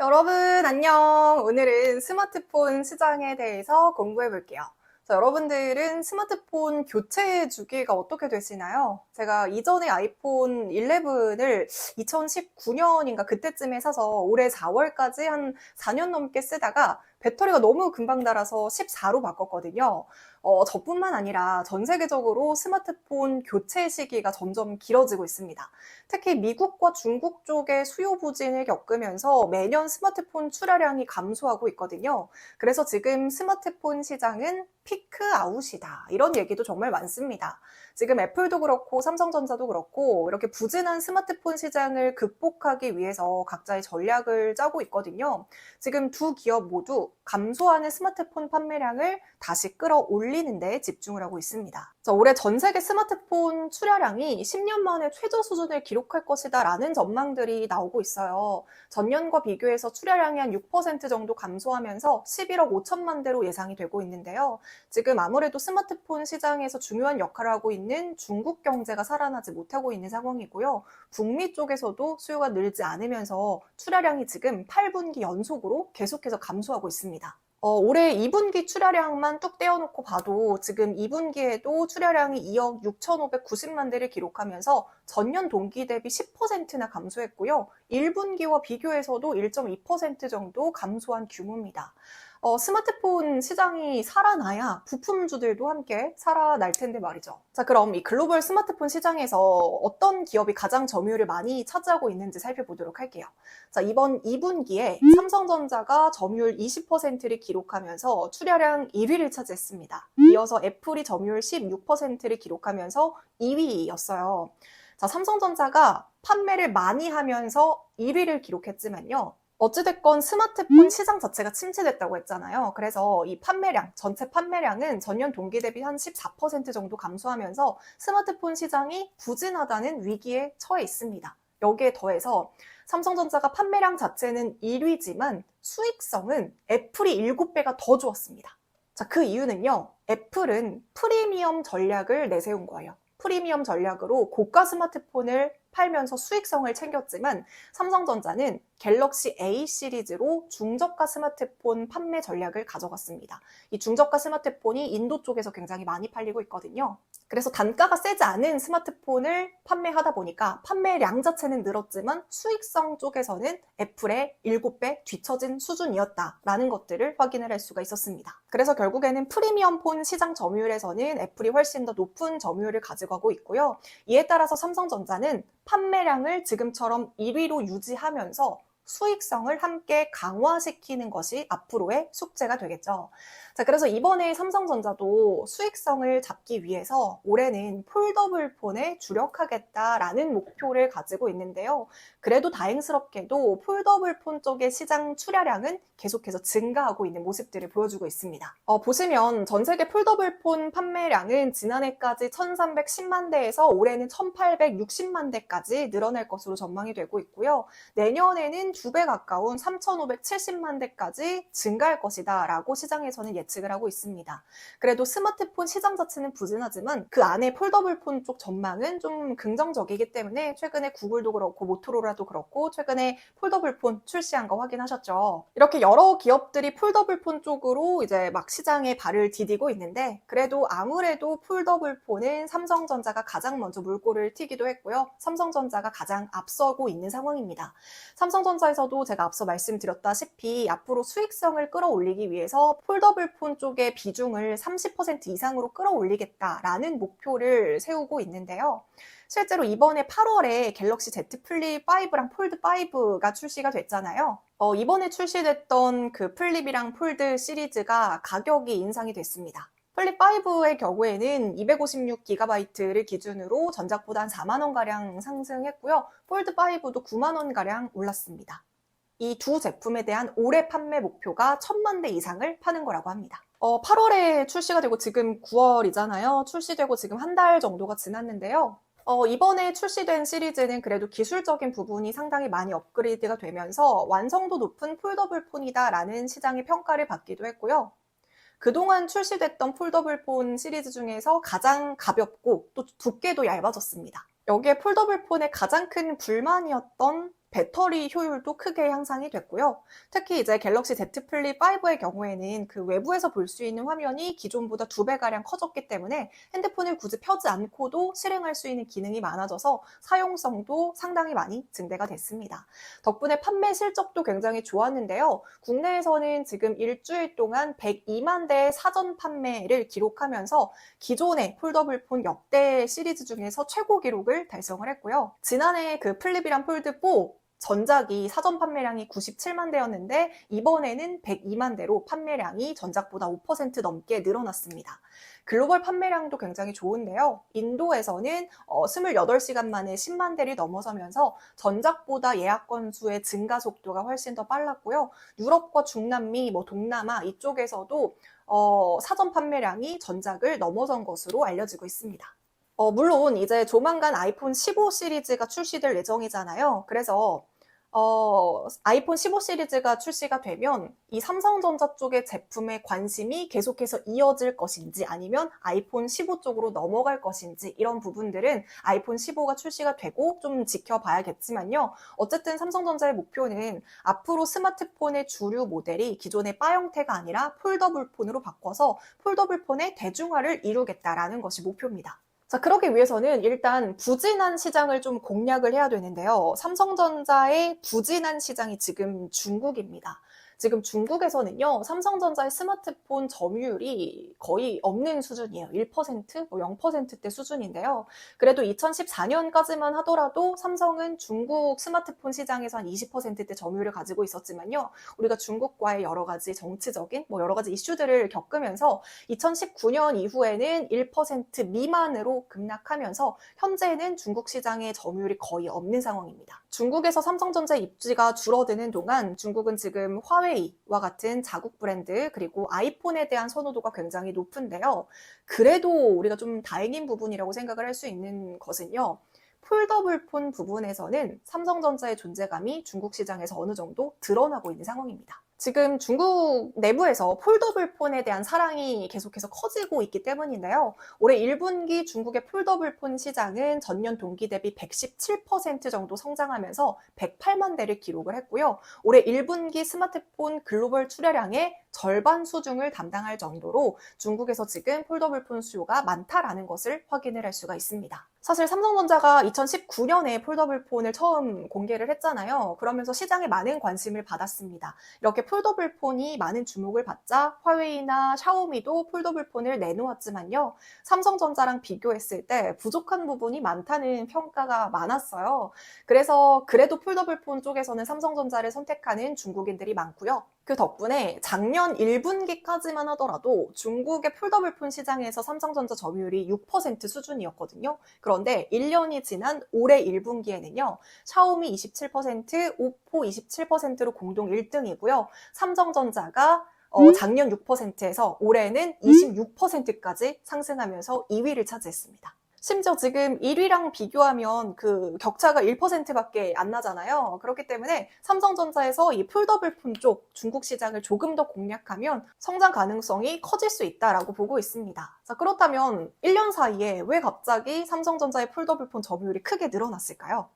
여러분 안녕. 오늘은 스마트폰 시장에 대해서 공부해 볼게요. 여러분들은 스마트폰 교체 주기가 어떻게 되시나요? 제가 이전에 아이폰 11을 2019년인가 그때쯤에 사서 올해 4월까지 한 4년 넘게 쓰다가 배터리가 너무 금방 닳아서 14로 바꿨거든요. 저뿐만 아니라 전 세계적으로 스마트폰 교체 시기가 점점 길어지고 있습니다. 특히 미국과 중국 쪽의 수요 부진을 겪으면서 매년 스마트폰 출하량이 감소하고 있거든요. 그래서 지금 스마트폰 시장은 피크 아웃이다. 이런 얘기도 정말 많습니다. 지금 애플도 그렇고 삼성전자도 그렇고 이렇게 부진한 스마트폰 시장을 극복하기 위해서 각자의 전략을 짜고 있거든요. 지금 두 기업 모두 감소하는 스마트폰 판매량을 다시 끌어올리는 데 집중을 하고 있습니다. 올해 전 세계 스마트폰 출하량이 10년 만에 최저 수준을 기록할 것이다 라는 전망들이 나오고 있어요. 전년과 비교해서 출하량이 한 6% 정도 감소하면서 11억 5천만 대로 예상이 되고 있는데요. 지금 아무래도 스마트폰 시장에서 중요한 역할을 하고 있는 중국 경제가 살아나지 못하고 있는 상황이고요. 북미 쪽에서도 수요가 늘지 않으면서 출하량이 지금 8분기 연속으로 계속해서 감소하고 있습니다. 올해 2분기 출하량만 뚝 떼어놓고 봐도 지금 2분기에도 출하량이 2억 6,590만 대를 기록하면서 전년 동기 대비 10%나 감소했고요. 1분기와 비교해서도 1.2% 정도 감소한 규모입니다. 스마트폰 시장이 살아나야 부품주들도 함께 살아날 텐데 말이죠. 자, 그럼 이 글로벌 스마트폰 시장에서 어떤 기업이 가장 점유율을 많이 차지하고 있는지 살펴보도록 할게요. 자, 이번 2분기에 삼성전자가 점유율 20%를 기록하면서 출하량 1위를 차지했습니다. 이어서 애플이 점유율 16%를 기록하면서 2위였어요. 자, 삼성전자가 판매를 많이 하면서 1위를 기록했지만요. 어찌됐건 스마트폰 시장 자체가 침체됐다고 했잖아요. 그래서 이 판매량, 전체 판매량은 전년 동기 대비 한 14% 정도 감소하면서 스마트폰 시장이 부진하다는 위기에 처해 있습니다. 여기에 더해서 삼성전자가 판매량 자체는 1위지만 수익성은 애플이 7배가 더 좋았습니다. 자, 그 이유는요. 애플은 프리미엄 전략을 내세운 거예요. 프리미엄 전략으로 고가 스마트폰을 팔면서 수익성을 챙겼지만 삼성전자는 갤럭시 A 시리즈로 중저가 스마트폰 판매 전략을 가져갔습니다. 이 중저가 스마트폰이 인도 쪽에서 굉장히 많이 팔리고 있거든요. 그래서 단가가 세지 않은 스마트폰을 판매하다 보니까 판매량 자체는 늘었지만 수익성 쪽에서는 애플의 7배 뒤처진 수준이었다라는 것들을 확인을 할 수가 있었습니다. 그래서 결국에는 프리미엄 폰 시장 점유율에서는 애플이 훨씬 더 높은 점유율을 가져가고 있고요. 이에 따라서 삼성전자는 판매량을 지금처럼 1위로 유지하면서 수익성을 함께 강화시키는 것이 앞으로의 숙제가 되겠죠. 자, 그래서 이번에 삼성전자도 수익성을 잡기 위해서 올해는 폴더블 폰에 주력하겠다라는 목표를 가지고 있는데요. 그래도 다행스럽게도 폴더블 폰 쪽의 시장 출하량은 계속해서 증가하고 있는 모습들을 보여주고 있습니다. 보시면 전 세계 폴더블 폰 판매량은 지난해까지 1310만 대에서 올해는 1860만 대까지 늘어날 것으로 전망이 되고 있고요. 내년에는 2배 가까운 3570만 대까지 증가할 것이다 라고 시장에서는 예측을 하고 있습니다. 그래도 스마트폰 시장 자체는 부진하지만 그 안에 폴더블 폰 쪽 전망은 좀 긍정적이기 때문에 최근에 구글도 그렇고 모토로라도 그렇고 최근에 폴더블 폰 출시한 거 확인하셨죠. 이렇게 여러 기업들이 폴더블 폰 쪽으로 이제 막 시장에 발을 디디고 있는데 그래도 아무래도 폴더블 폰은 삼성전자가 가장 먼저 물꼬를 튀기도 했고요. 삼성전자가 가장 앞서고 있는 상황입니다. 삼성전자에서도 제가 앞서 말씀드렸다시피 앞으로 수익성을 끌어올리기 위해서 폴더블 폰 쪽의 비중을 30% 이상으로 끌어올리겠다라는 목표를 세우고 있는데요. 실제로 이번에 8월에 갤럭시 Z 플립 5랑 폴드 5가 출시가 됐잖아요. 이번에 출시됐던 그 플립이랑 폴드 시리즈가 가격이 인상이 됐습니다. 플립 5의 경우에는 256GB를 기준으로 전작보다 한 4만원가량 상승했고요. 폴드 5도 9만원가량 올랐습니다. 이 두 제품에 대한 올해 판매 목표가 1000만 대 이상을 파는 거라고 합니다. 8월에 출시가 되고 지금 9월이잖아요. 출시되고 지금 한 달 정도가 지났는데요. 이번에 출시된 시리즈는 그래도 기술적인 부분이 상당히 많이 업그레이드가 되면서 완성도 높은 폴더블 폰이다라는 시장의 평가를 받기도 했고요. 그동안 출시됐던 폴더블 폰 시리즈 중에서 가장 가볍고 또 두께도 얇아졌습니다. 여기에 폴더블 폰의 가장 큰 불만이었던 배터리 효율도 크게 향상이 됐고요. 특히 이제 갤럭시 Z 플립 5의 경우에는 그 외부에서 볼 수 있는 화면이 기존보다 2배가량 커졌기 때문에 핸드폰을 굳이 펴지 않고도 실행할 수 있는 기능이 많아져서 사용성도 상당히 많이 증대가 됐습니다. 덕분에 판매 실적도 굉장히 좋았는데요. 국내에서는 지금 일주일 동안 102만 대의 사전 판매를 기록하면서 기존의 폴더블폰 역대 시리즈 중에서 최고 기록을 달성을 했고요. 지난해 그 플립이랑 폴드 4 전작이 사전 판매량이 97만 대였는데 이번에는 102만 대로 판매량이 전작보다 5% 넘게 늘어났습니다. 글로벌 판매량도 굉장히 좋은데요. 인도에서는 28시간 만에 10만 대를 넘어서면서 전작보다 예약 건수의 증가 속도가 훨씬 더 빨랐고요. 유럽과 중남미, 동남아 이쪽에서도 사전 판매량이 전작을 넘어선 것으로 알려지고 있습니다. 물론 이제 조만간 아이폰 15 시리즈가 출시될 예정이잖아요. 그래서 아이폰 15 시리즈가 출시가 되면 이 삼성전자 쪽의 제품의 관심이 계속해서 이어질 것인지 아니면 아이폰 15 쪽으로 넘어갈 것인지 이런 부분들은 아이폰 15가 출시가 되고 좀 지켜봐야겠지만요. 어쨌든 삼성전자의 목표는 앞으로 스마트폰의 주류 모델이 기존의 바 형태가 아니라 폴더블 폰으로 바꿔서 폴더블 폰의 대중화를 이루겠다라는 것이 목표입니다. 자, 그러기 위해서는 일단 부진한 시장을 좀 공략을 해야 되는데요. 삼성전자의 부진한 시장이 지금 중국입니다. 지금 중국에서는요, 삼성전자의 스마트폰 점유율이 거의 없는 수준이에요. 1%, 0%대 수준인데요. 그래도 2014년까지만 하더라도 삼성은 중국 스마트폰 시장에서 한 20%대 점유율을 가지고 있었지만요. 우리가 중국과의 여러 가지 정치적인 여러 가지 이슈들을 겪으면서 2019년 이후에는 1% 미만으로 급락하면서 현재는 중국 시장의 점유율이 거의 없는 상황입니다. 중국에서 삼성전자의 입지가 줄어드는 동안 중국은 지금 화웨이와 같은 자국 브랜드 그리고 아이폰에 대한 선호도가 굉장히 높은데요. 그래도 우리가 좀 다행인 부분이라고 생각을 할 수 있는 것은요. 폴더블폰 부분에서는 삼성전자의 존재감이 중국 시장에서 어느 정도 드러나고 있는 상황입니다. 지금 중국 내부에서 폴더블폰에 대한 사랑이 계속해서 커지고 있기 때문인데요. 올해 1분기 중국의 폴더블폰 시장은 전년 동기 대비 117% 정도 성장하면서 108만 대를 기록을 했고요. 올해 1분기 스마트폰 글로벌 출하량의 절반 수준을 담당할 정도로 중국에서 지금 폴더블폰 수요가 많다라는 것을 확인을 할 수가 있습니다. 사실 삼성전자가 2019년에 폴더블폰을 처음 공개를 했잖아요. 그러면서 시장에 많은 관심을 받았습니다. 이렇게 폴더블폰이 많은 주목을 받자 화웨이나 샤오미도 폴더블폰을 내놓았지만요. 삼성전자랑 비교했을 때 부족한 부분이 많다는 평가가 많았어요. 그래서 그래도 폴더블폰 쪽에서는 삼성전자를 선택하는 중국인들이 많고요. 그 덕분에 작년 1분기까지만 하더라도 중국의 폴더블폰 시장에서 삼성전자 점유율이 6% 수준이었거든요. 그런데 1년이 지난 올해 1분기에는요. 샤오미 27%, 오포 27%로 공동 1등이고요. 삼성전자가 작년 6%에서 올해는 26%까지 상승하면서 2위를 차지했습니다. 심지어 지금 1위랑 비교하면 그 격차가 1%밖에 안 나잖아요. 그렇기 때문에 삼성전자에서 이 폴더블폰 쪽 중국 시장을 조금 더 공략하면 성장 가능성이 커질 수 있다라고 보고 있습니다. 자, 그렇다면 1년 사이에 왜 갑자기 삼성전자의 폴더블폰 점유율이 크게 늘어났을까요?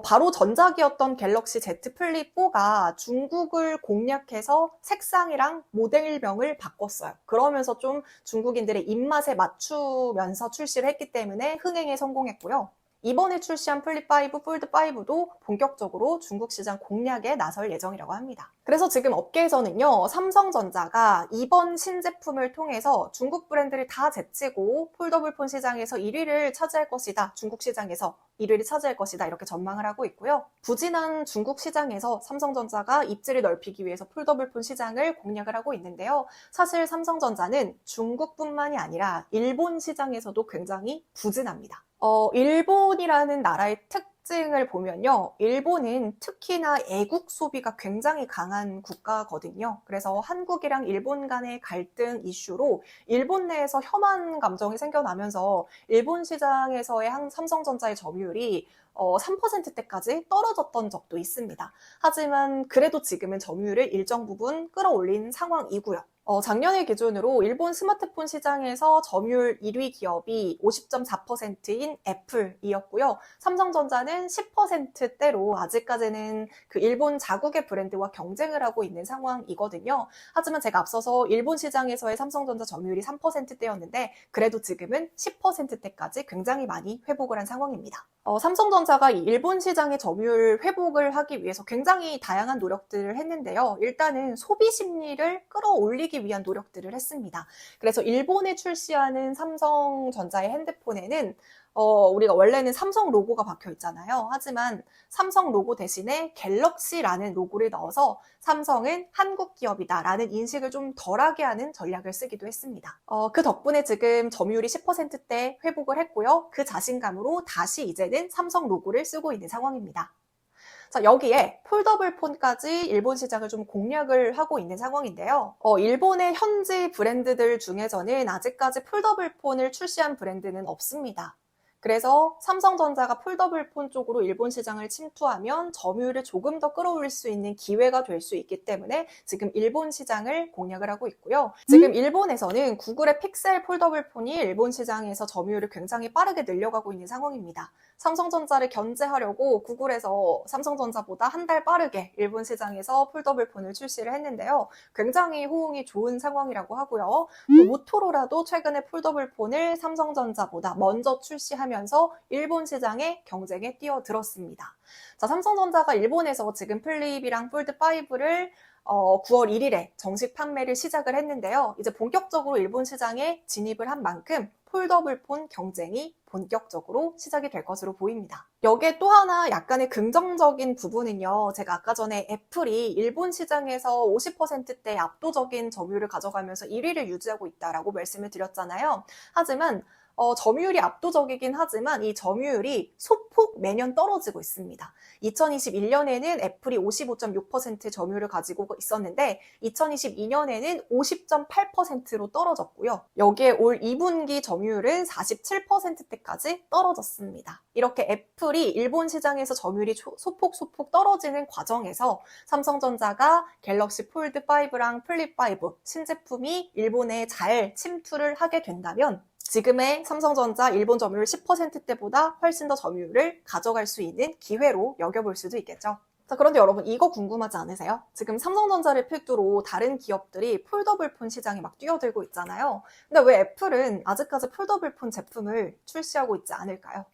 바로 전작이었던 갤럭시 Z 플립 4가 중국을 공략해서 색상이랑 모델명을 바꿨어요. 그러면서 좀 중국인들의 입맛에 맞추면서 출시를 했기 때문에 흥행에 성공했고요. 이번에 출시한 플립5, 폴드5도 본격적으로 중국 시장 공략에 나설 예정이라고 합니다. 그래서 지금 업계에서는요, 삼성전자가 이번 신제품을 통해서 중국 브랜드를 다 제치고 폴더블폰 시장에서 1위를 차지할 것이다. 중국 시장에서 1위를 차지할 것이다. 이렇게 전망을 하고 있고요. 부진한 중국 시장에서 삼성전자가 입지를 넓히기 위해서 폴더블폰 시장을 공략을 하고 있는데요. 사실 삼성전자는 중국뿐만이 아니라 일본 시장에서도 굉장히 부진합니다. 일본이라는 나라의 특징을 보면요. 일본은 특히나 애국 소비가 굉장히 강한 국가거든요. 그래서 한국이랑 일본 간의 갈등 이슈로 일본 내에서 혐한 감정이 생겨나면서 일본 시장에서의 삼성전자의 점유율이 3%대까지 떨어졌던 적도 있습니다. 하지만 그래도 지금은 점유율을 일정 부분 끌어올린 상황이고요. 작년의 기준으로 일본 스마트폰 시장에서 점유율 1위 기업이 50.4%인 애플이었고요. 삼성전자는 10%대로 아직까지는 그 일본 자국의 브랜드와 경쟁을 하고 있는 상황이거든요. 하지만 제가 앞서서 일본 시장에서의 삼성전자 점유율이 3%대였는데 그래도 지금은 10%대까지 굉장히 많이 회복을 한 상황입니다. 삼성전자가 이 일본 시장의 점유율 회복을 하기 위해서 굉장히 다양한 노력들을 했는데요. 일단은 소비 심리를 끌어올리기 위한 노력들을 했습니다. 그래서 일본에 출시하는 삼성전자의 핸드폰에는 우리가 원래는 삼성 로고가 박혀 있잖아요. 하지만 삼성 로고 대신에 갤럭시라는 로고를 넣어서 삼성은 한국 기업이다라는 인식을 좀 덜하게 하는 전략을 쓰기도 했습니다. 그 덕분에 지금 점유율이 10%대 회복을 했고요. 그 자신감으로 다시 이제는 삼성 로고를 쓰고 있는 상황입니다. 자, 여기에 폴더블 폰까지 일본 시장을 좀 공략을 하고 있는 상황인데요. 일본의 현지 브랜드들 중에서는 아직까지 폴더블 폰을 출시한 브랜드는 없습니다. 그래서 삼성전자가 폴더블 폰 쪽으로 일본 시장을 침투하면 점유율을 조금 더 끌어올릴 수 있는 기회가 될 수 있기 때문에 지금 일본 시장을 공략을 하고 있고요. 지금 일본에서는 구글의 픽셀 폴더블 폰이 일본 시장에서 점유율을 굉장히 빠르게 늘려가고 있는 상황입니다. 삼성전자를 견제하려고 구글에서 삼성전자보다 한 달 빠르게 일본 시장에서 폴더블 폰을 출시를 했는데요. 굉장히 호응이 좋은 상황이라고 하고요. 또 모토로라도 최근에 폴더블 폰을 삼성전자보다 먼저 출시하면서 일본 시장의 경쟁에 뛰어들었습니다. 자, 삼성전자가 일본에서 지금 플립이랑 폴드5를 9월 1일에 정식 판매를 시작을 했는데요. 이제 본격적으로 일본 시장에 진입을 한 만큼 폴더블 폰 경쟁이 본격적으로 시작이 될 것으로 보입니다. 여기에 또 하나 약간의 긍정적인 부분은요. 제가 아까 전에 애플이 일본 시장에서 50%대 압도적인 점유율을 가져가면서 1위를 유지하고 있다라고 말씀을 드렸잖아요. 하지만 점유율이 압도적이긴 하지만 이 점유율이 소폭 매년 떨어지고 있습니다. 2021년에는 애플이 55.6% 점유율을 가지고 있었는데 2022년에는 50.8%로 떨어졌고요. 여기에 올 2분기 점유율은 47%대까지 떨어졌습니다. 이렇게 애플이 일본 시장에서 점유율이 소폭 떨어지는 과정에서 삼성전자가 갤럭시 폴드 5랑 플립 5 신제품이 일본에 잘 침투를 하게 된다면 지금의 삼성전자 일본 점유율 10%대보다 훨씬 더 점유율을 가져갈 수 있는 기회로 여겨볼 수도 있겠죠. 자, 그런데 여러분 이거 궁금하지 않으세요? 지금 삼성전자를 필두로 다른 기업들이 폴더블 폰 시장에 막 뛰어들고 있잖아요. 근데 왜 애플은 아직까지 폴더블 폰 제품을 출시하고 있지 않을까요?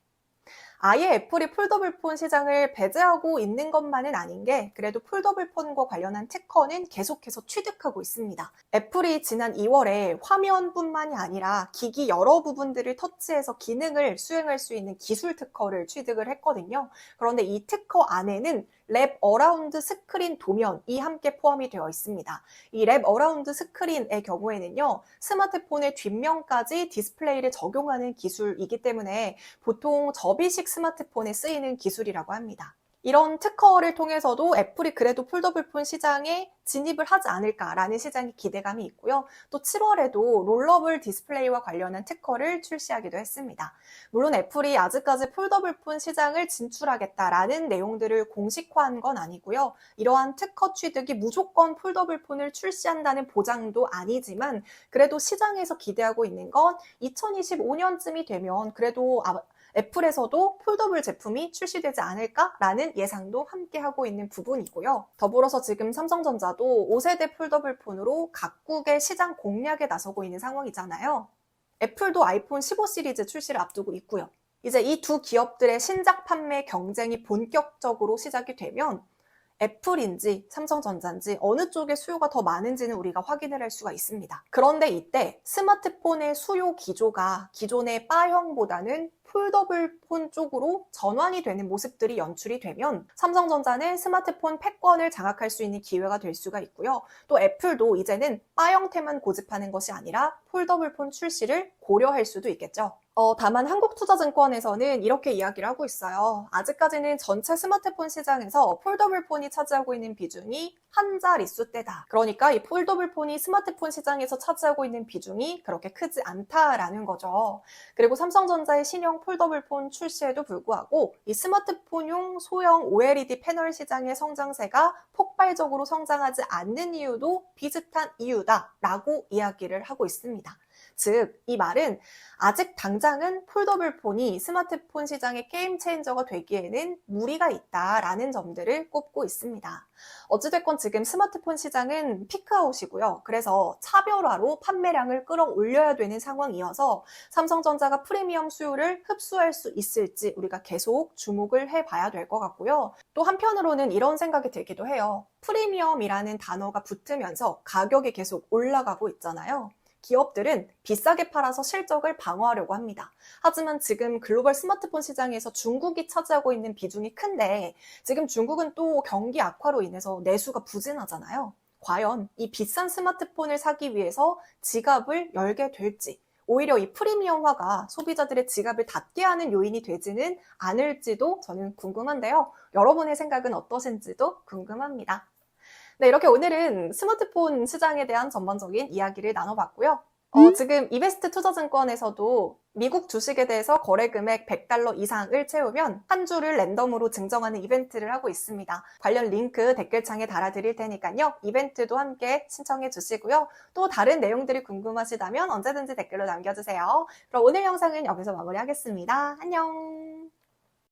아예 애플이 폴더블 폰 시장을 배제하고 있는 것만은 아닌 게 그래도 폴더블 폰과 관련한 특허는 계속해서 취득하고 있습니다. 애플이 지난 2월에 화면뿐만이 아니라 기기 여러 부분들을 터치해서 기능을 수행할 수 있는 기술 특허를 취득을 했거든요. 그런데 이 특허 안에는 랩 어라운드 스크린 도면이 함께 포함이 되어 있습니다. 이 랩 어라운드 스크린의 경우에는요, 스마트폰의 뒷면까지 디스플레이를 적용하는 기술이기 때문에 보통 접이식 스마트폰에 쓰이는 기술이라고 합니다. 이런 특허를 통해서도 애플이 그래도 폴더블 폰 시장에 진입을 하지 않을까라는 시장의 기대감이 있고요. 또 7월에도 롤러블 디스플레이와 관련한 특허를 출시하기도 했습니다. 물론 애플이 아직까지 폴더블 폰 시장을 진출하겠다라는 내용들을 공식화한 건 아니고요. 이러한 특허 취득이 무조건 폴더블 폰을 출시한다는 보장도 아니지만 그래도 시장에서 기대하고 있는 건 2025년쯤이 되면 그래도 애플에서도 폴더블 제품이 출시되지 않을까라는 예상도 함께 하고 있는 부분이고요. 더불어서 지금 삼성전자도 5세대 폴더블 폰으로 각국의 시장 공략에 나서고 있는 상황이잖아요. 애플도 아이폰 15 시리즈 출시를 앞두고 있고요. 이제 이 두 기업들의 신작 판매 경쟁이 본격적으로 시작이 되면 애플인지 삼성전자인지 어느 쪽의 수요가 더 많은지는 우리가 확인을 할 수가 있습니다. 그런데 이때 스마트폰의 수요 기조가 기존의 바형보다는 폴더블 폰 쪽으로 전환이 되는 모습들이 연출이 되면 삼성전자는 스마트폰 패권을 장악할 수 있는 기회가 될 수가 있고요. 또 애플도 이제는 바 형태만 고집하는 것이 아니라 폴더블 폰 출시를 고려할 수도 있겠죠. 다만 한국투자증권에서는 이렇게 이야기를 하고 있어요. 아직까지는 전체 스마트폰 시장에서 폴더블 폰이 차지하고 있는 비중이 한 자릿수대다. 그러니까 이 폴더블 폰이 스마트폰 시장에서 차지하고 있는 비중이 그렇게 크지 않다라는 거죠. 그리고 삼성전자의 신형 폴더블 폰 출시에도 불구하고 이 스마트폰용 소형 OLED 패널 시장의 성장세가 폭발적으로 성장하지 않는 이유도 비슷한 이유다라고 이야기를 하고 있습니다. 즉, 이 말은 아직 당장은 폴더블 폰이 스마트폰 시장의 게임 체인저가 되기에는 무리가 있다라는 점들을 꼽고 있습니다. 어찌됐건 지금 스마트폰 시장은 피크아웃이고요. 그래서 차별화로 판매량을 끌어올려야 되는 상황이어서 삼성전자가 프리미엄 수요를 흡수할 수 있을지 우리가 계속 주목을 해봐야 될 것 같고요. 또 한편으로는 이런 생각이 들기도 해요. 프리미엄이라는 단어가 붙으면서 가격이 계속 올라가고 있잖아요. 기업들은 비싸게 팔아서 실적을 방어하려고 합니다. 하지만 지금 글로벌 스마트폰 시장에서 중국이 차지하고 있는 비중이 큰데 지금 중국은 또 경기 악화로 인해서 내수가 부진하잖아요. 과연 이 비싼 스마트폰을 사기 위해서 지갑을 열게 될지, 오히려 이 프리미엄화가 소비자들의 지갑을 닫게 하는 요인이 되지는 않을지도 저는 궁금한데요. 여러분의 생각은 어떠신지도 궁금합니다. 네, 이렇게 오늘은 스마트폰 시장에 대한 전반적인 이야기를 나눠봤고요. 지금 이베스트 투자증권에서도 미국 주식에 대해서 거래 금액 $100 이상을 채우면 한 주를 랜덤으로 증정하는 이벤트를 하고 있습니다. 관련 링크 댓글창에 달아드릴 테니까요. 이벤트도 함께 신청해 주시고요. 또 다른 내용들이 궁금하시다면 언제든지 댓글로 남겨주세요. 그럼 오늘 영상은 여기서 마무리하겠습니다. 안녕!